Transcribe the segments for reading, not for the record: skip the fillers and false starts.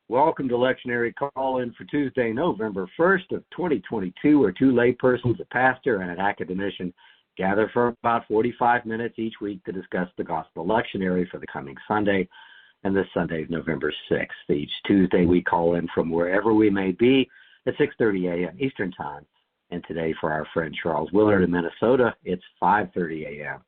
Welcome to Lectionary Call-In for Tuesday, November 1st of 2022, where two laypersons, a pastor and an academician, gather for about 45 minutes each week to discuss the Gospel Lectionary for the coming Sunday, and this Sunday is November 6th. Each Tuesday we call in from wherever we may be at 6:30 a.m. Eastern Time, and today for our friend Charles Willard in Minnesota, it's 5:30 a.m.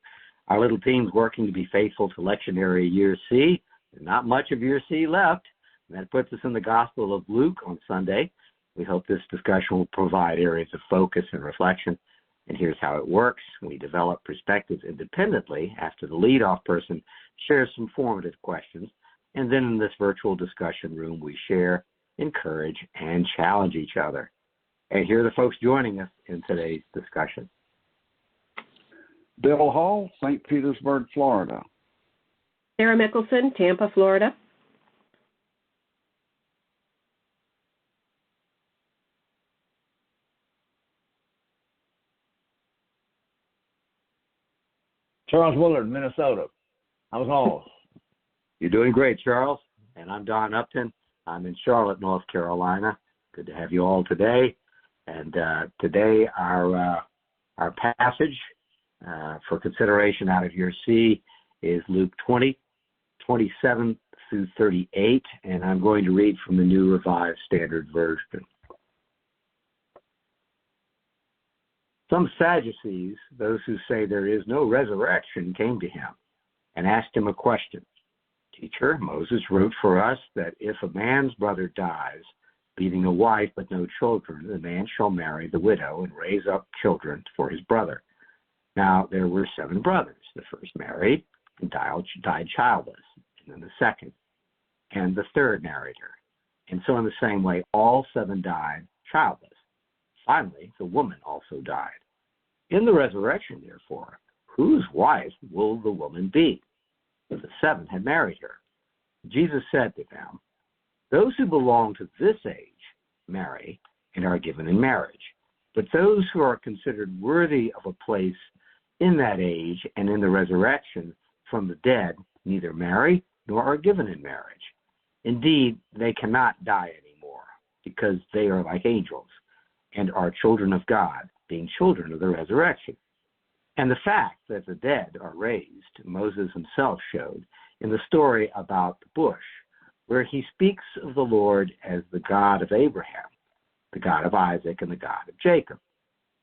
Our little team's working to be faithful to Lectionary Year C. There's not much of Year C left. That puts us in the Gospel of Luke on Sunday. We hope this discussion will provide areas of focus and reflection. And here's how it works. We develop perspectives independently after the lead-off person shares some formative questions. And then in this virtual discussion room, we share, encourage, and challenge each other. And here are the folks joining us in today's discussion. Bill Hall, St. Petersburg, Florida. Sarah Mickelson, Tampa, Florida. Charles Willard, Minnesota. How's all? You're doing great, Charles. And I'm Don Upton. I'm in Charlotte, North Carolina. Good to have you all today. And today our passage for consideration out of Year C is Luke 20:27 through 38. And I'm going to read from the New Revised Standard Version. Some Sadducees, those who say there is no resurrection, came to him and asked him a question. Teacher, Moses wrote for us that if a man's brother dies, leaving a wife but no children, the man shall marry the widow and raise up children for his brother. Now there were 7 brothers. The first married and died childless, and then the second, and the third married her. And so in the same way, all 7 died childless. Finally, the woman also died. In the resurrection, therefore, whose wife will the woman be? For the 7 had married her. Jesus said to them, those who belong to this age marry and are given in marriage. But those who are considered worthy of a place in that age and in the resurrection from the dead neither marry nor are given in marriage. Indeed, they cannot die anymore, because they are like angels and are children of God, being children of the resurrection. And the fact that the dead are raised, Moses himself showed in the story about the bush, where he speaks of the Lord as the God of Abraham, the God of Isaac, and the God of Jacob.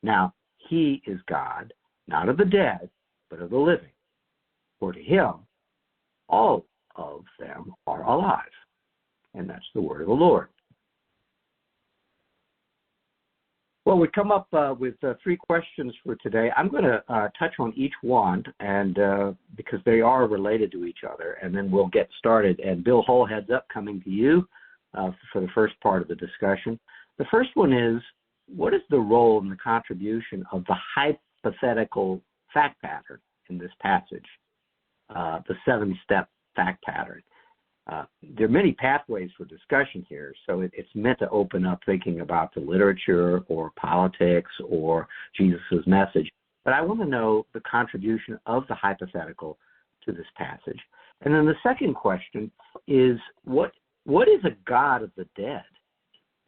Now, he is God, not of the dead, but of the living. For to him, all of them are alive. And that's the word of the Lord. Well, we come up with 3 questions for today. I'm going to touch on each one, and because they are related to each other, and then we'll get started. And Bill Hull, heads up, coming to you for the first part of the discussion. The first one is, what is the role and the contribution of the hypothetical fact pattern in this passage, the 7-step fact pattern? There are many pathways for discussion here, so it's meant to open up thinking about the literature or politics or Jesus' message. But I want to know the contribution of the hypothetical to this passage. And then the second question is, what is a God of the dead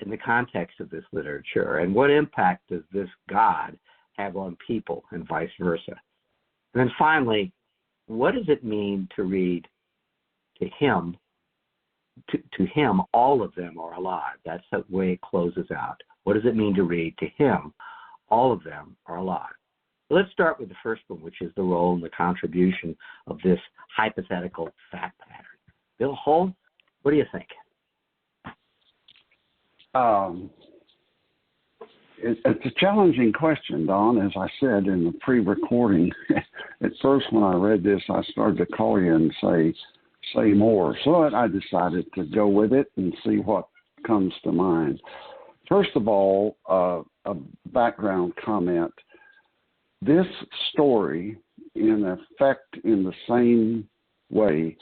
in the context of this literature, and what impact does this God have on people and vice versa? And then finally, what does it mean to read to him? To him, all of them are alive. That's the way it closes out. What does it mean to read to him? All of them are alive. Let's start with the first one, which is the role and the contribution of this hypothetical fact pattern. Bill Hull, what do you think? It's a challenging question, Don. As I said in the pre-recording, at first when I read this, I started to call you and say more. So I decided to go with it and see what comes to mind. First of all, a background comment. This story, in effect, in the same way,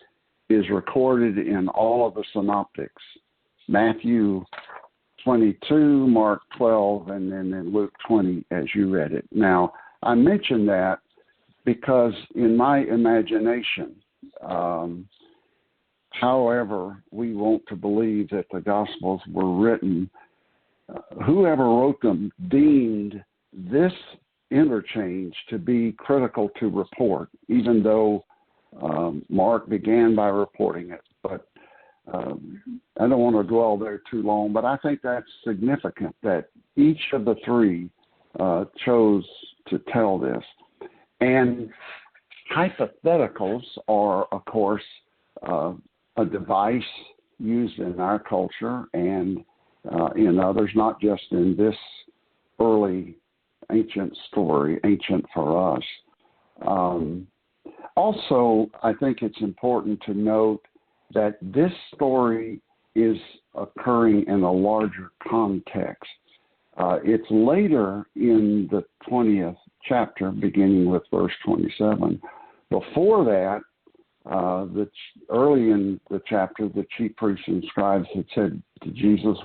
is recorded in all of the synoptics. Matthew 22, Mark 12, and then in Luke 20 as you read it. Now, I mention that because in my imagination, however we want to believe that the Gospels were written, whoever wrote them deemed this interchange to be critical to report, even though Mark began by reporting it. But I don't want to dwell there too long, but I think that's significant that each of the three chose to tell this. And hypotheticals are, of course, a device used in our culture and in others, not just in this early ancient story, ancient for us. Also, I think it's important to note that this story is occurring in a larger context. It's later in the 20th chapter, beginning with verse 27. Before that, early in the chapter, the chief priests and scribes had said to Jesus,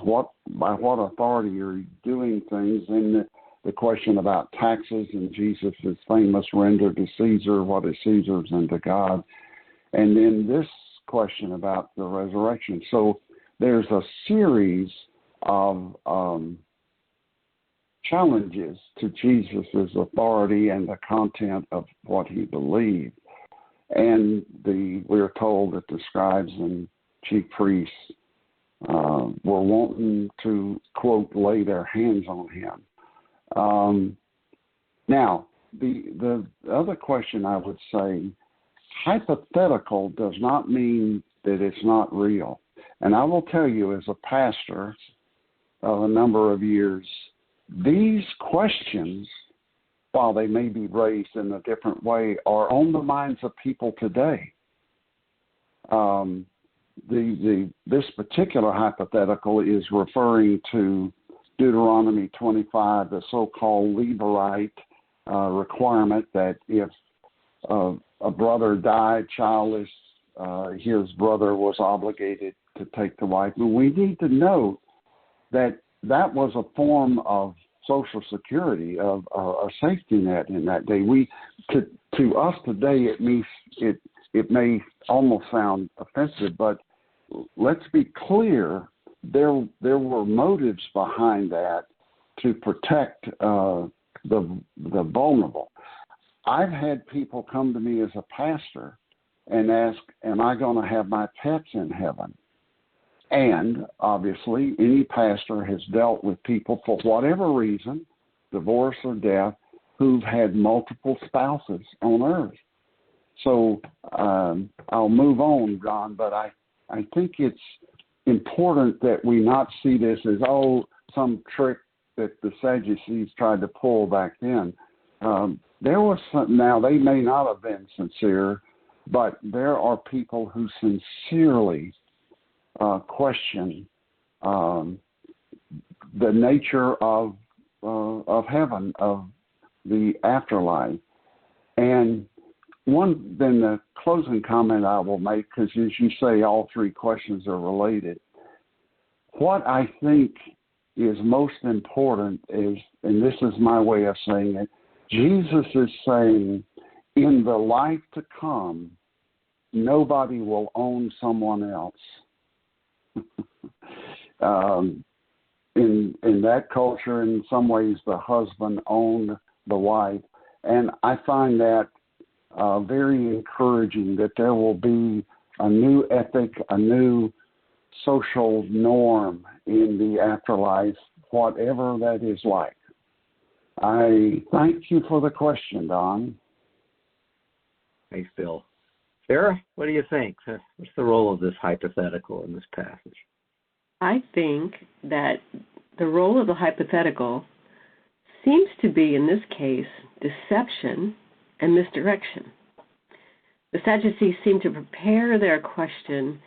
by what authority are you doing things? And the question about taxes and Jesus' famous render to Caesar what is Caesar's and to God. And then this question about the resurrection. So there's a series of challenges to Jesus' authority and the content of what he believed. And we're told that the scribes and chief priests were wanting to, quote, lay their hands on him. Now, the other question I would say, hypothetical does not mean that it's not real. And I will tell you, as a pastor of a number of years, these questions, while they may be raised in a different way, are on the minds of people today. This particular hypothetical is referring to Deuteronomy 25, the so-called Levirate requirement that if a brother died childless, his brother was obligated to take the wife. And we need to note that was a form of Social Security, of a safety net in that day. To us today, it may almost sound offensive, but let's be clear. There were motives behind that to protect the vulnerable. I've had people come to me as a pastor and ask, am I going to have my pets in heaven? And obviously, any pastor has dealt with people for whatever reason, divorce or death, who've had multiple spouses on earth. So I'll move on, John, but I think it's important that we not see this as, some trick that the Sadducees tried to pull back then. There was some, now they may not have been sincere, but there are people who sincerely question the nature of heaven, of the afterlife. And then the closing comment I will make, because as you say, all three questions are related. What I think is most important is, and this is my way of saying it, Jesus is saying, in the life to come, nobody will own someone else. In that culture, in some ways, the husband owned the wife. And I find that very encouraging, that there will be a new ethic, a new social norm in the afterlife, whatever that is like. I thank you for the question, Don. Thanks, Bill. Sarah, what do you think? What's the role of this hypothetical in this passage? I think that the role of the hypothetical seems to be, in this case, deception and misdirection. The Sadducees seem to prepare their question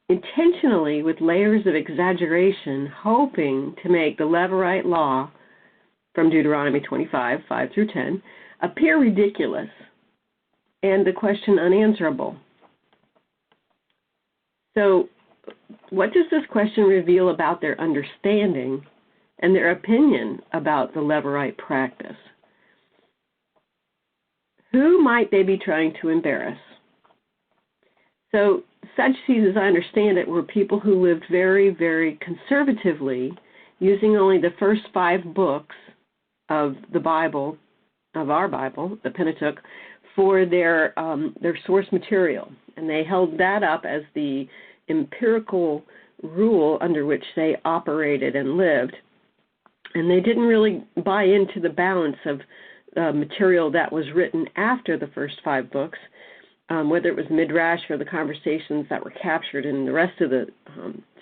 intentionally with layers of exaggeration, hoping to make the Levirate law from Deuteronomy 25, 5 through 10, appear ridiculous and the question unanswerable. So, what does this question reveal about their understanding and their opinion about the Levirate practice? Who might they be trying to embarrass? So, Sadducees, as I understand it, were people who lived very, very conservatively, using only the first 5 books of the Bible, of our Bible, the Pentateuch, for their source material. And they held that up as the empirical rule under which they operated and lived. And they didn't really buy into the balance of material that was written after the first 5 books, whether it was Midrash or the conversations that were captured in the rest of the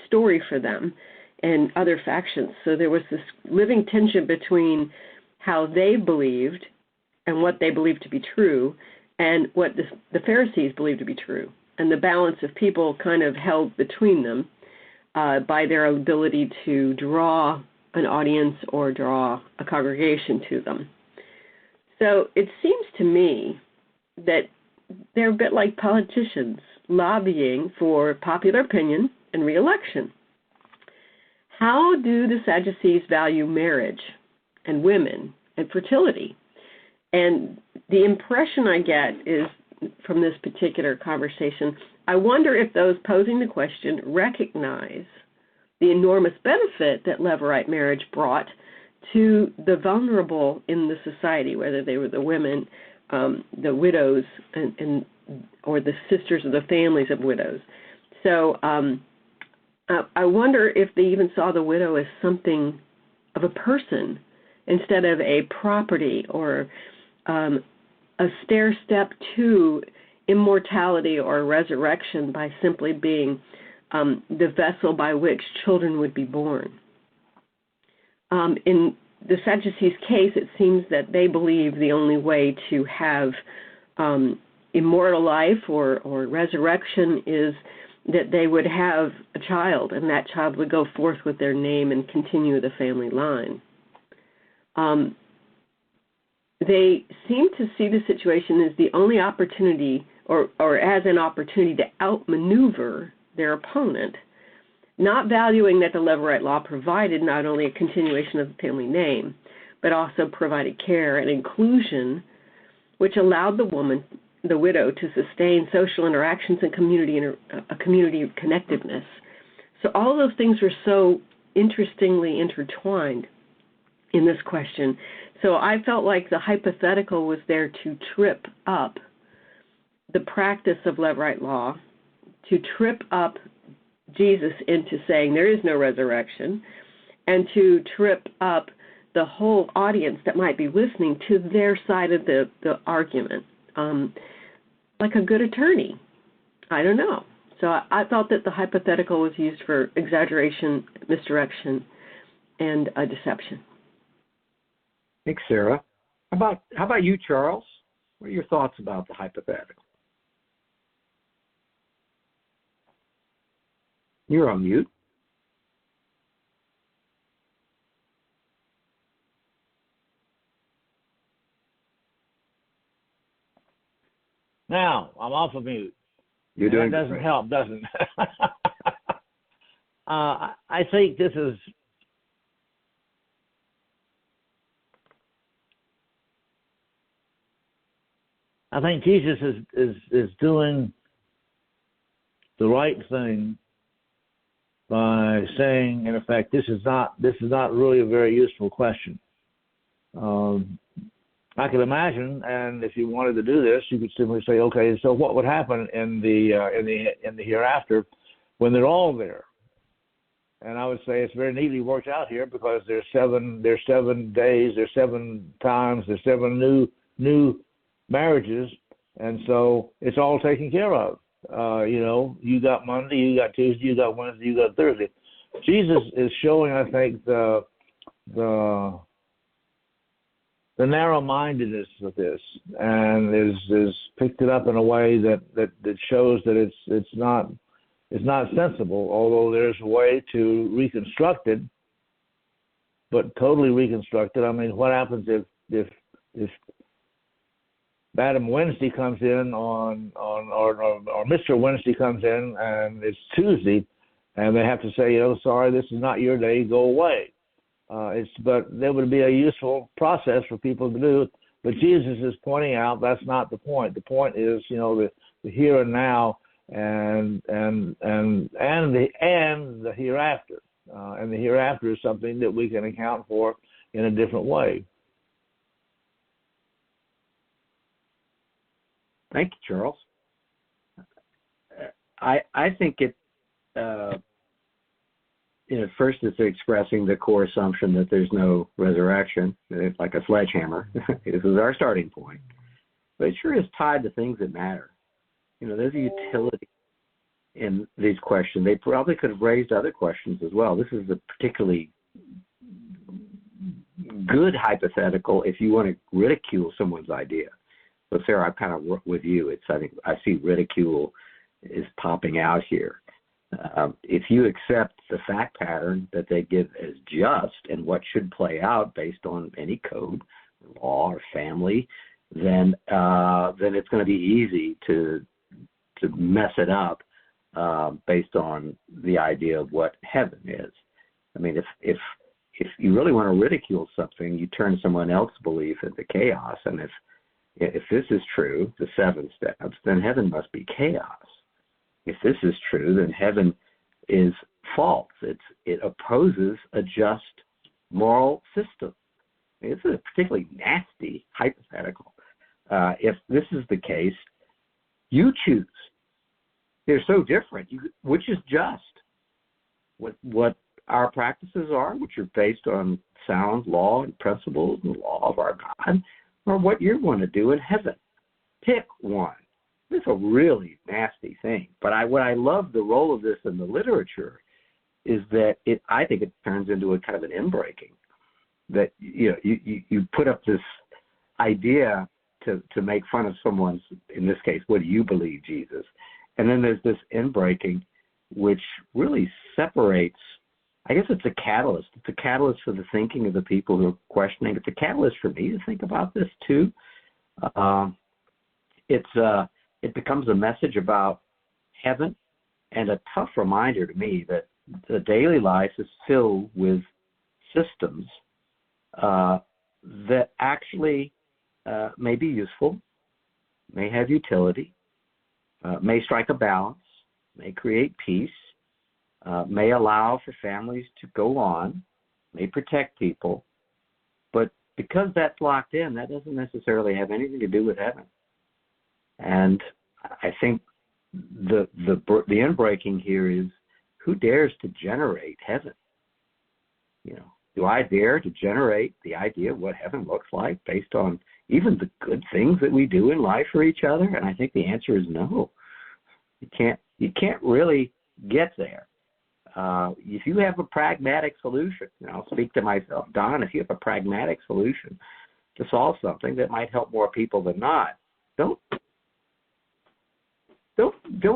story for them and other factions. So there was this living tension between how they believed and what they believed to be true and what the Pharisees believed to be true. And the balance of people kind of held between them by their ability to draw an audience or draw a congregation to them. So it seems to me that they're a bit like politicians lobbying for popular opinion and re-election. How do the Sadducees value marriage and women and fertility? And the impression I get is from this particular conversation, I wonder if those posing the question recognize the enormous benefit that Levirate marriage brought to the vulnerable in the society, whether they were the women, the widows, or the sisters of the families of widows. So I wonder if they even saw the widow as something of a person instead of a property or a stair step to immortality or resurrection by simply being the vessel by which children would be born. In the Sadducees' case, it seems that they believe the only way to have immortal life or resurrection is that they would have a child, and that child would go forth with their name and continue the family line. They seem to see the situation as the only opportunity or as an opportunity to outmaneuver their opponent, not valuing that the Levirate law provided not only a continuation of the family name, but also provided care and inclusion, which allowed the widow, to sustain social interactions and community connectedness. So all of those things were so interestingly intertwined in this question. So I felt like the hypothetical was there to trip up the practice of Levirate law, to trip up Jesus into saying there is no resurrection, and to trip up the whole audience that might be listening to their side of the argument, like a good attorney. I don't know. So I thought that the hypothetical was used for exaggeration, misdirection, and deception. Thanks, Sarah. How about you, Charles? What are your thoughts about the hypothetical? You're on mute. Now, I'm off of mute. You're doing that doesn't help, doesn't it? I think this is I think Jesus is doing the right thing by saying, in effect, this is not really a very useful question. I can imagine, and if you wanted to do this, you could simply say, okay, so what would happen in the hereafter when they're all there? And I would say it's very neatly worked out here because there's 7 days, there's 7 times, there's 7 new marriages, and so it's all taken care of. You got Monday, you got Tuesday, you got Wednesday, you got Thursday. Jesus is showing, I think, the narrow-mindedness of this, and is picked it up in a way that shows that it's not sensible. Although there's a way to reconstruct it, but totally reconstruct it. I mean, what happens if Madam Wednesday comes in or Mr. Wednesday comes in and it's Tuesday, and they have to say, sorry, this is not your day, go away. But there would be a useful process for people to do. But Jesus is pointing out that's not the point. The point is, the here and now, the hereafter. And the hereafter is something that we can account for in a different way. Thank you, Charles. I think it, first it's expressing the core assumption that there's no resurrection. It's like a sledgehammer. This is our starting point. But it sure is tied to things that matter. There's a utility in these questions. They probably could have raised other questions as well. This is a particularly good hypothetical if you want to ridicule someone's idea. So, Sarah, I'm kind of with you. I think I see ridicule is popping out here. If you accept the fact pattern that they give as just and what should play out based on any code, law, or family, then it's going to be easy to mess it up based on the idea of what heaven is. I mean, if you really want to ridicule something, you turn someone else's belief into chaos. And if this is true, the 7 steps, then heaven must be chaos. If this is true, then heaven is false. It opposes a just moral system. It's a particularly nasty hypothetical. If this is the case, you choose. They're so different. Which is just? What our practices are, which are based on sound law and principles and the law of our God, or what you're going to do in heaven. Pick one. It's a really nasty thing. But what I love the role of this in the literature is that I think it turns into a kind of an inbreaking. That you put up this idea to make fun of someone's, in this case, what do you believe, Jesus? And then there's this inbreaking which really separates. I guess it's a catalyst. It's a catalyst for the thinking of the people who are questioning. It's a catalyst for me to think about this too. It becomes a message about heaven and a tough reminder to me that the daily life is filled with systems that actually may be useful, may have utility, may strike a balance, may create peace, may allow for families to go on, may protect people. But because that's locked in, that doesn't necessarily have anything to do with heaven. And I think the inbreaking here is, who dares to generate heaven? Do I dare to generate the idea of what heaven looks like based on even the good things that we do in life for each other? And I think the answer is no. You can't really get there. If you have a pragmatic solution, and I'll speak to myself, Don, if you have a pragmatic solution to solve something that might help more people than not, don't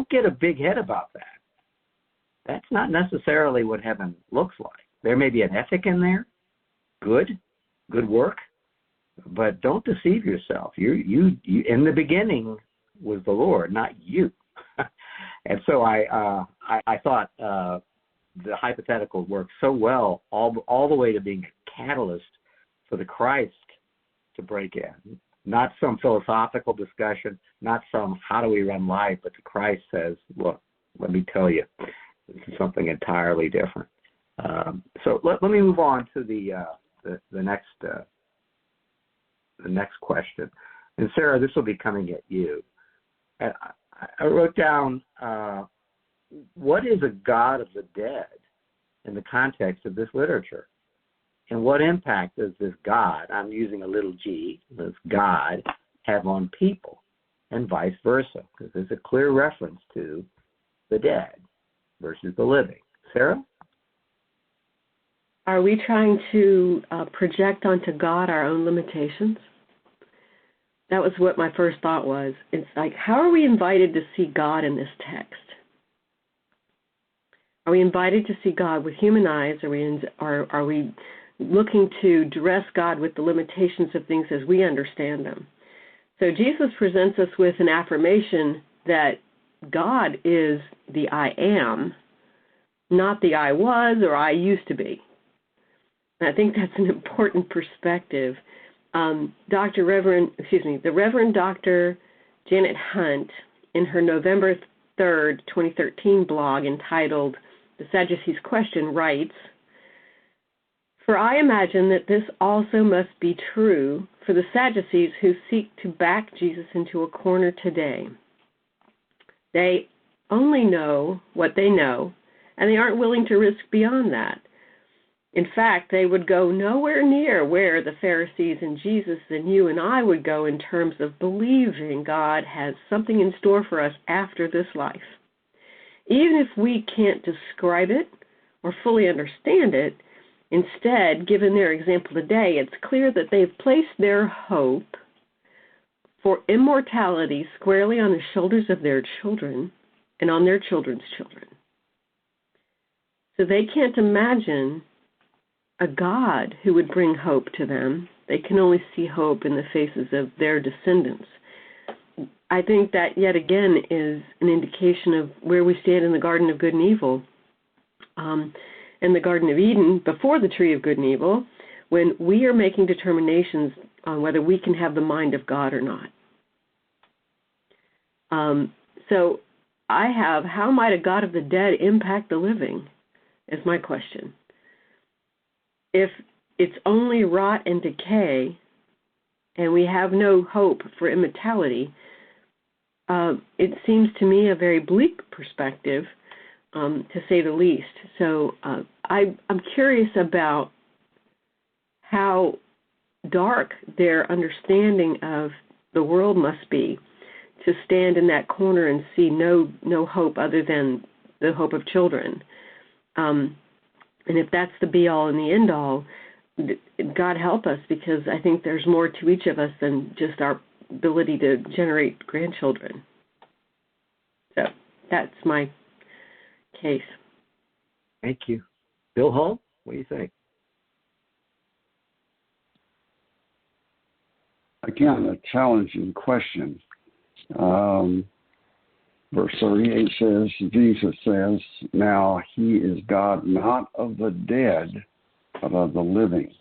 get a big head about that. That's not necessarily what heaven looks like. There may be an ethic in there, good work, but don't deceive yourself. You in the beginning was the Lord, not you. And so I thought the hypothetical works so well, all the way to being a catalyst for the Christ to break in. Not some philosophical discussion, not some how do we run life, but the Christ says, look, let me tell you, this is something entirely different. So let me move on to the next question. And Sarah, this will be coming at you. I wrote down, what is a God of the dead in the context of this literature? And what impact does this God, I'm using a little g, this God, have on people, and vice versa? Because there's a clear reference to the dead versus the living. Sarah? Are we trying to project onto God our own limitations? That was what my first thought was. It's like, how are we invited to see God in this text? Are we invited to see God with human eyes? Are we looking to dress God with the limitations of things as we understand them? So Jesus presents us with an affirmation that God is the I am, not the I was or I used to be. And I think that's an important perspective. The Reverend Dr. Janet Hunt, in her November 3rd, 2013 blog entitled The Sadducees' Question writes, "For I imagine that this also must be true for the Sadducees who seek to back Jesus into a corner today. They only know what they know, and they aren't willing to risk beyond that. In fact, they would go nowhere near where the Pharisees and Jesus and you and I would go in terms of believing God has something in store for us after this life. Even if we can't describe it or fully understand it, instead, given their example today, it's clear that they've placed their hope for immortality squarely on the shoulders of their children and on their children's children. So they can't imagine a God who would bring hope to them. They can only see hope in the faces of their descendants." I think that yet again is an indication of where we stand in the Garden of Good and Evil. In the Garden of Eden, before the Tree of Good and Evil, when we are making determinations on whether we can have the mind of God or not. So I have, how might a God of the dead impact the living, is my question. If it's only rot and decay, and we have no hope for immortality, it seems to me a very bleak perspective, to say the least. So I'm curious about how dark their understanding of the world must be to stand in that corner and see no hope other than the hope of children. And if that's the be-all and the end-all, God help us, because I think there's more to each of us than just our ability to generate grandchildren. So that's my case. Thank you. Bill Hull, what do you think? Again, a challenging question. Verse 38 says, Jesus says, "Now he is God not of the dead, but of the living."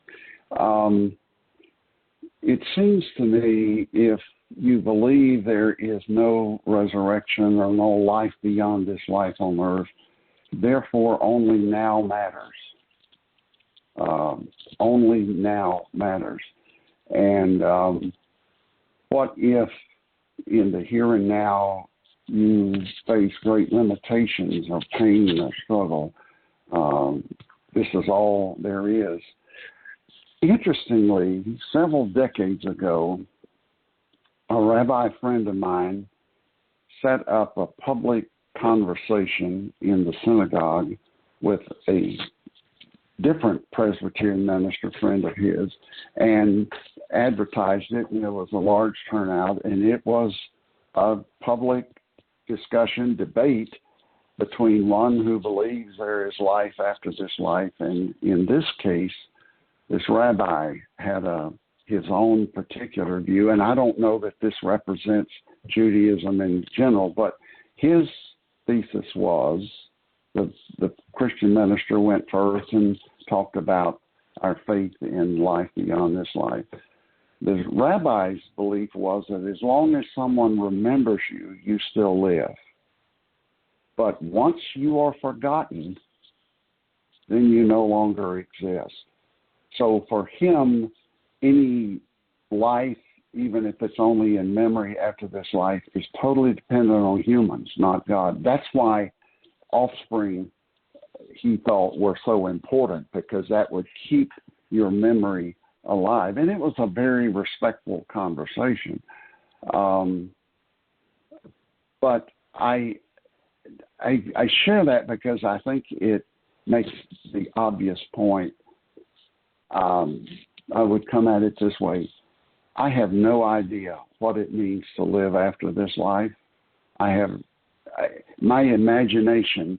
It seems to me if you believe there is no resurrection or no life beyond this life on earth, therefore only now matters. Only now matters. And what if in the here and now you face great limitations or pain or struggle? This is all there is. Interestingly, several decades ago, a rabbi friend of mine set up a public conversation in the synagogue with a different Presbyterian minister friend of his and advertised it, and there was a large turnout, and it was a public discussion, debate between one who believes there is life after this life, and in this case, this rabbi had his own particular view, and I don't know that this represents Judaism in general, but his thesis was the Christian minister went first and talked about our faith in life beyond this life. The rabbi's belief was that as long as someone remembers you, you still live. But once you are forgotten, then you no longer exist. So for him, any life, even if it's only in memory after this life, is totally dependent on humans, not God. That's why offspring, he thought, were so important, because that would keep your memory alive. And it was a very respectful conversation. But I share that because I think it makes the obvious point. I would come at it this way. I have no idea what it means to live after this life. My imagination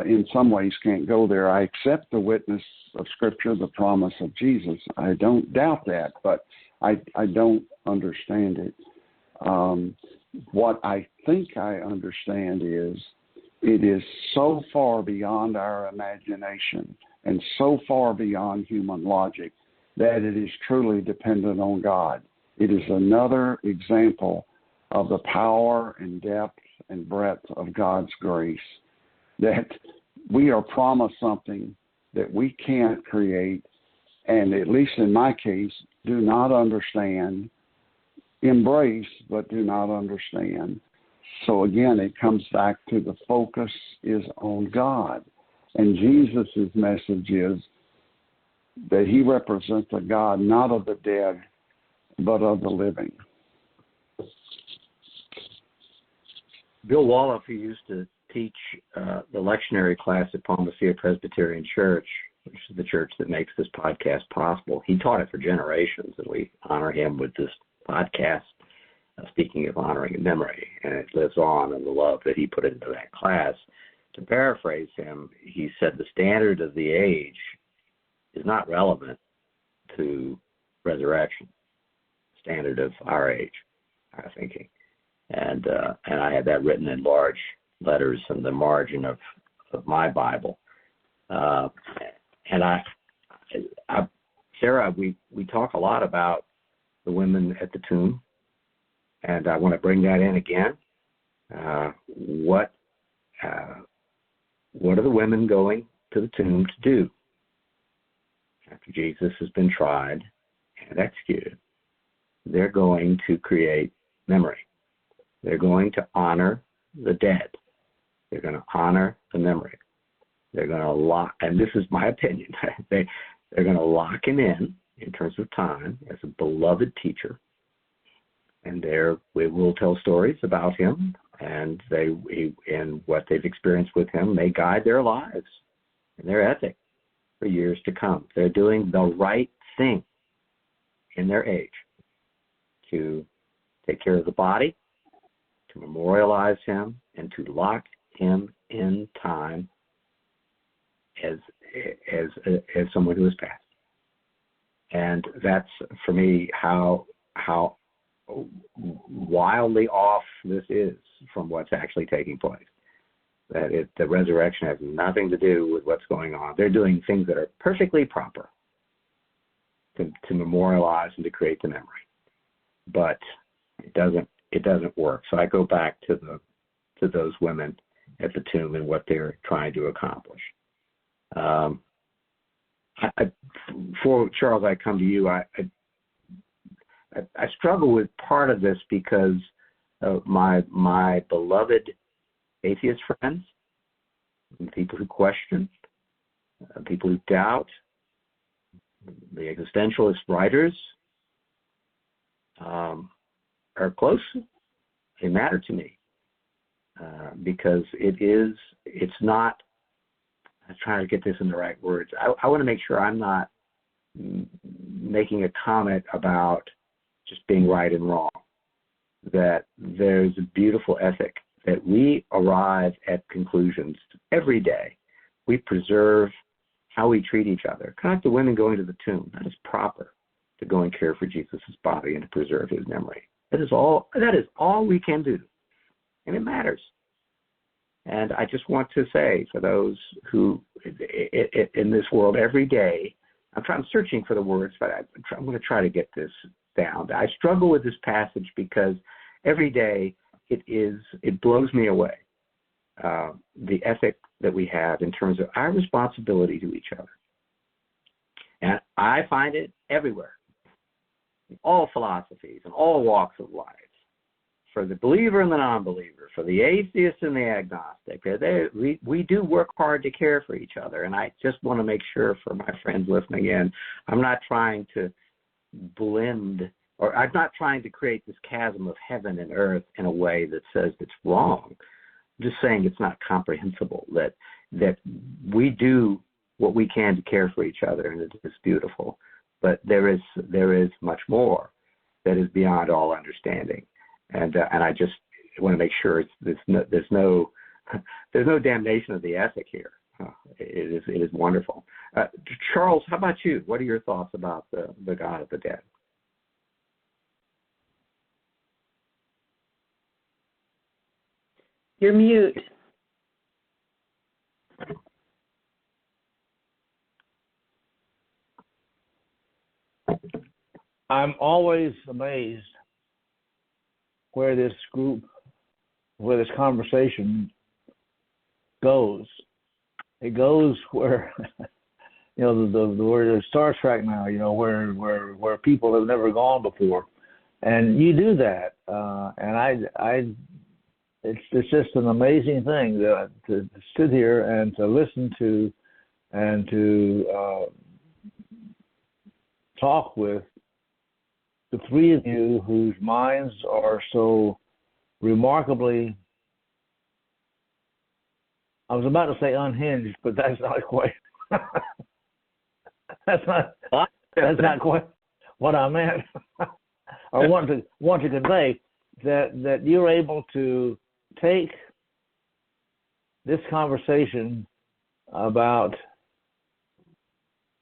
in some ways can't go there. I accept the witness of Scripture, the promise of Jesus. I don't doubt that, but I don't understand it. What I think I understand is it is so far beyond our imagination and so far beyond human logic that it is truly dependent on God. It is another example of the power and depth and breadth of God's grace, that we are promised something that we can't create, and at least in my case, do not understand, embrace, but do not understand. So again, it comes back to the focus is on God. And Jesus' message is that he represents a God not of the dead, but of the living. Bill Wallach, who used to teach the lectionary class at Palmacia Presbyterian Church, which is the church that makes this podcast possible, he taught it for generations, and we honor him with this podcast. Speaking of honoring memory, and it lives on in the love that he put into that class. To paraphrase him, he said the standard of the age is not relevant to resurrection, standard of our age, our thinking. And I had that written in large letters in the margin of my Bible. And Sarah, we talk a lot about the women at the tomb, and I want to bring that in again. What are the women going to the tomb to do after Jesus has been tried and executed? They're going to create memory. They're going to honor the dead. They're going to honor the memory. They're going to lock, and this is my opinion, they're going to lock him in terms of time as a beloved teacher. And there we will tell stories about him, and and what they've experienced with him may guide their lives and their ethic for years to come. They're doing the right thing in their age to take care of the body, to memorialize him, and to lock him in time as someone who has passed. And that's, for me, how wildly off this is from what's actually taking place. That the resurrection has nothing to do with what's going on. They're doing things that are perfectly proper to memorialize and to create the memory, but it doesn't work. So I go back to those women at the tomb and what they're trying to accomplish. For Charles, I come to you. I struggle with part of this because of my beloved atheist friends, people who question, people who doubt, the existentialist writers are close. They matter to me because it's not. I'm trying to get this in the right words. I want to make sure I'm not making a comment about just being right and wrong, that there's a beautiful ethic, that we arrive at conclusions every day. We preserve how we treat each other. Kind of like the women going to the tomb. That is proper, to go and care for Jesus' body and to preserve his memory. That is all we can do. And it matters. And I just want to say, for those who in this world every day, I'm searching for the words, but I'm going to try to get this down. I struggle with this passage because every day it blows me away, the ethic that we have in terms of our responsibility to each other. And I find it everywhere, in all philosophies and all walks of life, for the believer and the non-believer, for the atheist and the agnostic. We do work hard to care for each other. And I just want to make sure, for my friends listening in, I'm not trying to blend, or I'm not trying to create this chasm of heaven and earth in a way that says it's wrong. I'm just saying it's not comprehensible, that we do what we can to care for each other, and it's beautiful. But there is much more that is beyond all understanding. And I just want to make sure there's no damnation of the ethic here. It is wonderful. Charles, how about you? What are your thoughts about the God of the dead? You're mute. I'm always amazed where this group where this conversation goes. It goes where the word Star Trek now, where people have never gone before, and you do that, and it's just an amazing thing to sit here and to listen to, and to talk with the three of you whose minds are so remarkably, I was about to say unhinged, but that's not quite that's not quite what I meant. I want to convey that you're able to take this conversation about,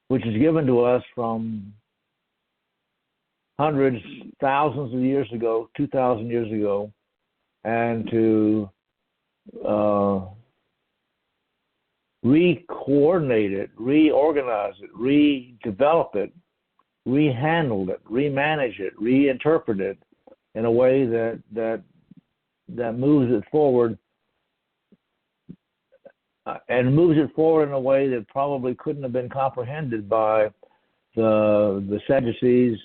which is given to us from hundreds, thousands of years ago, 2,000 years ago, and to re-coordinate it, reorganize it, redevelop it, rehandle it, remanage it, reinterpret it in a way that moves it forward, and moves it forward in a way that probably couldn't have been comprehended by the Sadducees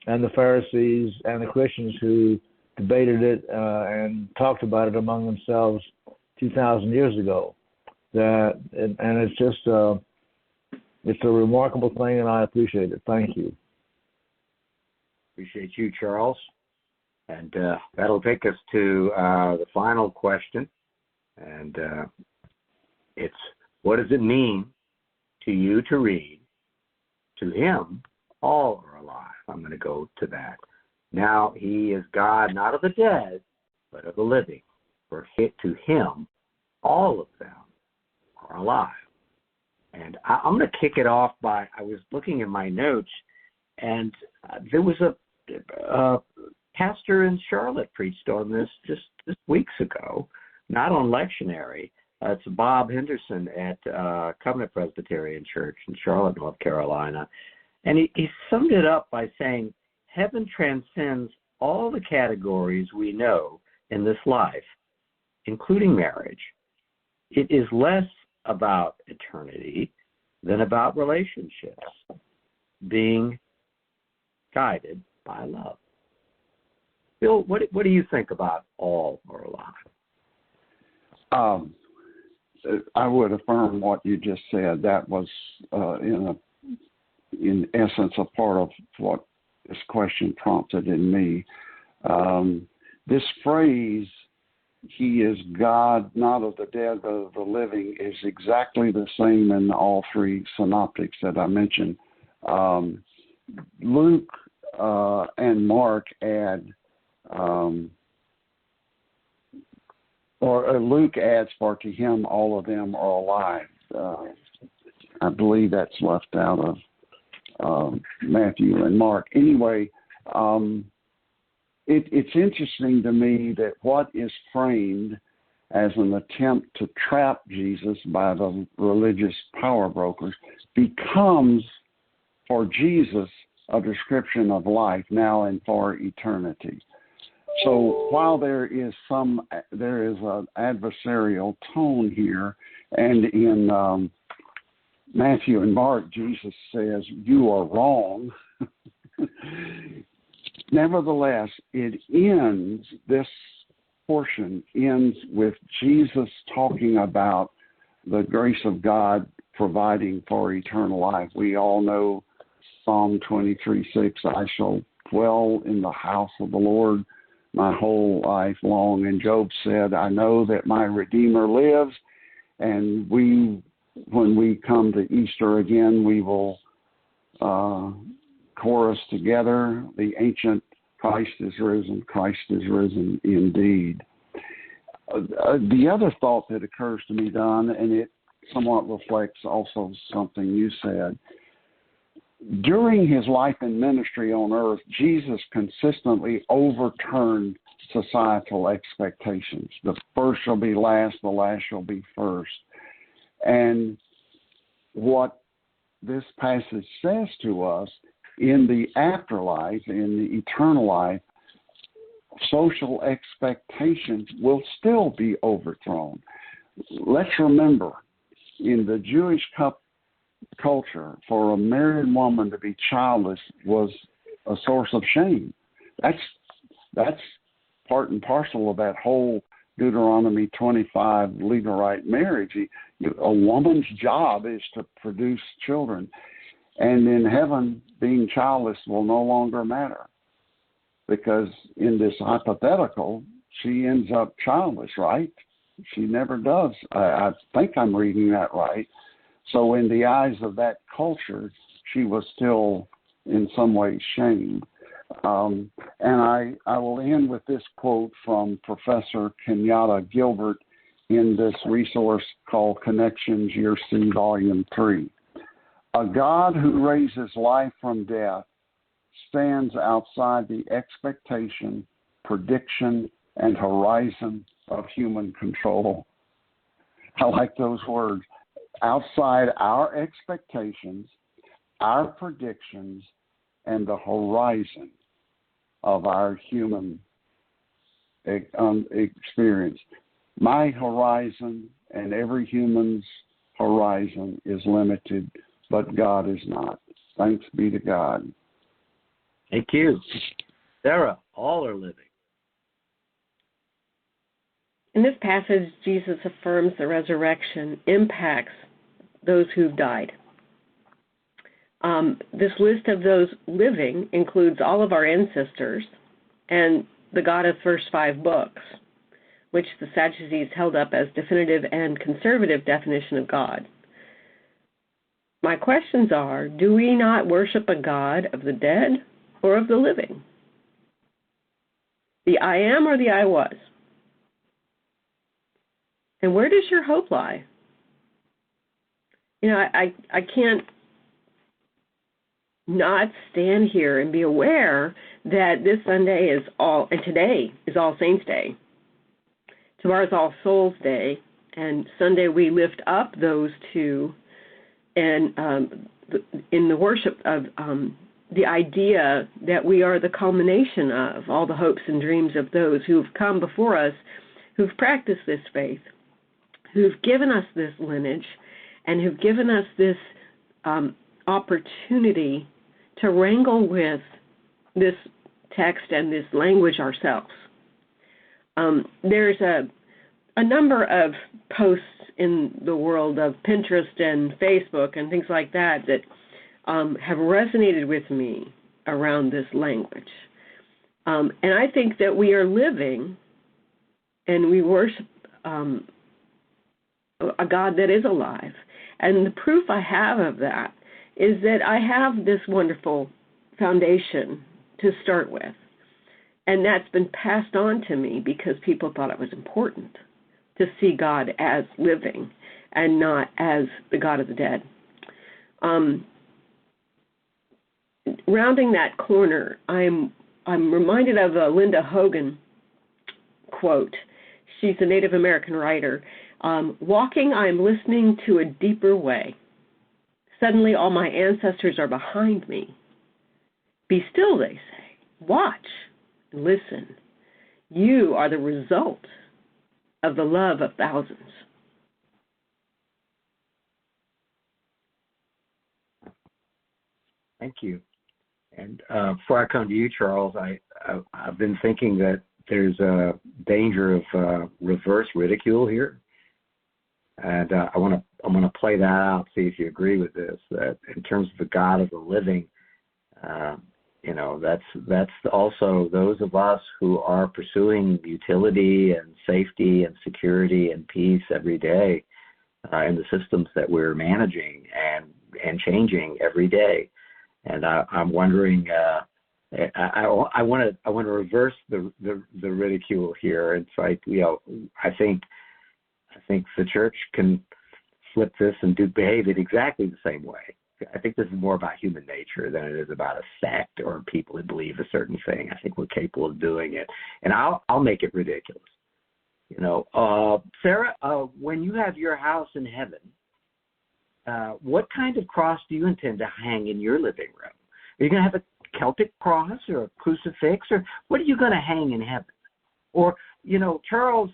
and the Pharisees and the Christians who debated it and talked about it among themselves 2,000 years ago. It's just it's a remarkable thing, and I appreciate it. Thank you. Appreciate you, Charles. And that'll take us to the final question, and it's, what does it mean to you to read, to him all are alive? I'm going to go to that. Now he is God, not of the dead, but of the living. For to him, all of them are alive. And I'm going to kick it off by, I was looking in my notes, and there was a pastor in Charlotte preached on this just weeks ago, not on Lectionary. It's Bob Henderson at Covenant Presbyterian Church in Charlotte, North Carolina. And he summed it up by saying, heaven transcends all the categories we know in this life, including marriage. It is less about eternity than about relationships being guided by love. Bill, what do you think about all are alive? I would affirm what you just said. That was, in essence, a part of what this question prompted in me. This phrase, he is God, not of the dead, but of the living, is exactly the same in all three synoptics that I mentioned. Luke and Mark add, Luke adds, for to him all of them are alive. I believe that's left out of Matthew and Mark. Anyway, it's interesting to me that what is framed as an attempt to trap Jesus by the religious power brokers becomes, for Jesus, a description of life now and for eternity. So while there is an adversarial tone here, and in Matthew and Mark, Jesus says, you are wrong. Nevertheless, this portion ends with Jesus talking about the grace of God providing for eternal life. We all know Psalm 23:6, I shall dwell in the house of the Lord my whole life long. And Job said, I know that my Redeemer lives. And when we come to Easter again, we will chorus together, the ancient Christ is risen indeed. The other thought that occurs to me, Don, and it somewhat reflects also something you said, during his life and ministry on earth, Jesus consistently overturned societal expectations. The first shall be last, the last shall be first. And what this passage says to us, in the afterlife, in the eternal life, social expectations will still be overthrown. Let's remember, in the Jewish culture, for a married woman to be childless was a source of shame. That's part and parcel of that whole Deuteronomy 25 Levirate marriage. A woman's job is to produce children. And in heaven, being childless will no longer matter, because in this hypothetical, she ends up childless, right? She never does. I think I'm reading that right. So in the eyes of that culture, she was still in some way shamed. And I will end with this quote from Professor Kenyatta Gilbert in this resource called Connections, Year C, Volume 3. A God who raises life from death stands outside the expectation, prediction, and horizon of human control. I like those words. Outside our expectations, our predictions, and the horizon of our human experience. My horizon and every human's horizon is limited, but God is not. Thanks be to God. Thank you. Sarah, all are living. In this passage, Jesus affirms the resurrection impacts those who've died. This list of those living includes all of our ancestors and the God of first 5 books, which the Sadducees held up as definitive and conservative definition of God. My questions are, do we not worship a God of the dead or of the living? The I am or the I was? And where does your hope lie? You know, I can't not stand here and be aware that this Sunday is and today is All Saints' Day. Tomorrow's All Souls' Day, and Sunday we lift up those two, and in the worship of the idea that we are the culmination of all the hopes and dreams of those who've come before us, who've practiced this faith, who've given us this lineage, and who've given us this opportunity to wrangle with this text and this language ourselves. There's a number of posts in the world of Pinterest and Facebook and things like that that have resonated with me around this language. And I think that we are living and we worship a God that is alive. And the proof I have of that is that I have this wonderful foundation to start with. And that's been passed on to me because people thought it was important to see God as living and not as the God of the dead. Rounding that corner, I'm reminded of a Linda Hogan quote. She's a Native American writer. Walking, I'm listening to a deeper way. Suddenly all my ancestors are behind me. Be still, they say. Watch. Listen. You are the result of the love of thousands. Thank you. And before I come to you, Charles, I've been thinking that there's a danger of reverse ridicule here, and I want to play that out, see if you agree with this. That in terms of the God of the living, that's also those of us who are pursuing utility and safety and security and peace every day in the systems that we're managing and changing every day. And I'm wondering, I want to reverse the ridicule here. It's like, I think the church can flip this and behave it exactly the same way. I think this is more about human nature than it is about a sect or people who believe a certain thing. I think we're capable of doing it, and I'll make it ridiculous. Sarah, when you have your house in heaven, what kind of cross do you intend to hang in your living room? Are you going to have Celtic cross or a crucifix, or what are you going to hang in heaven? Or, Charles,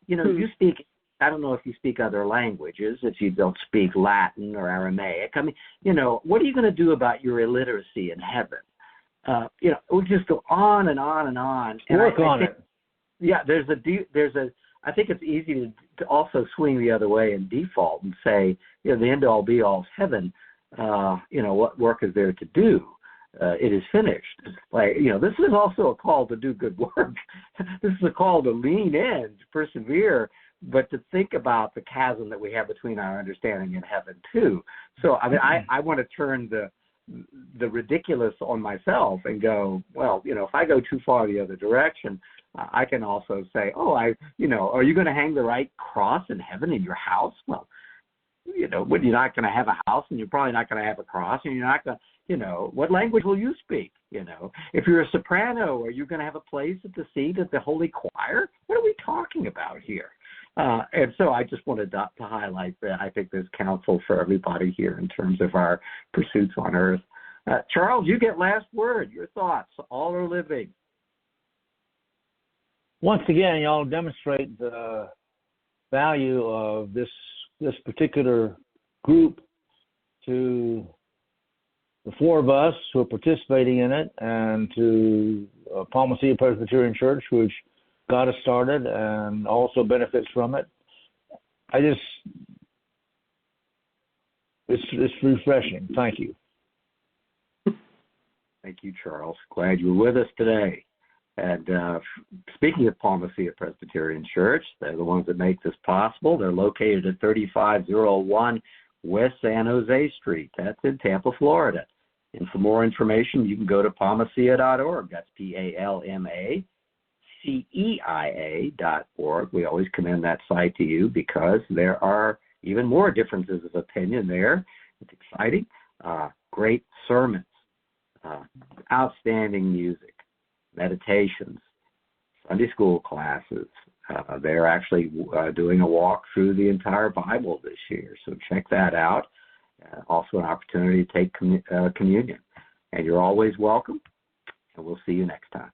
you speak, I don't know if you speak other languages, if you don't speak Latin or Aramaic. I mean, what are you going to do about your illiteracy in heaven? We'll just go on and on and on. And Work on it. Yeah, I think it's easy to also swing the other way and default and say, the end all be all is heaven. What work is there to do? It is finished. This is also a call to do good work. This is a call to lean in, to persevere, but to think about the chasm that we have between our understanding and heaven too. So, I mean, I want to turn the ridiculous on myself and go, well, if I go too far the other direction, I can also say, are you going to hang the right cross in heaven in your house? Well, you're not going to have a house, and you're probably not going to have a cross, and you're not going to, what language will you speak? If you're a soprano, are you going to have a place at the seat of the holy choir? What are we talking about here? And so I just wanted to highlight that I think there's counsel for everybody here in terms of our pursuits on earth. Charles, you get last word. Your thoughts. All are living. Once again, y'all demonstrate the value of this particular group to the four of us who are participating in it, and to Palma City Presbyterian Church, which got us started and also benefits from it. It's refreshing. Thank you. Thank you, Charles. Glad you're with us today. And speaking of Palma City Presbyterian Church, they're the ones that make this possible. They're located at 3501 West San Jose Street. That's in Tampa, Florida. And for more information, you can go to palmacia.org. That's PALMACEIA.org. We always commend that site to you because there are even more differences of opinion there. It's exciting. Great sermons, outstanding music, meditations, Sunday school classes. They're actually doing a walk through the entire Bible this year, so check that out. Also an opportunity to take communion. And you're always welcome, and we'll see you next time.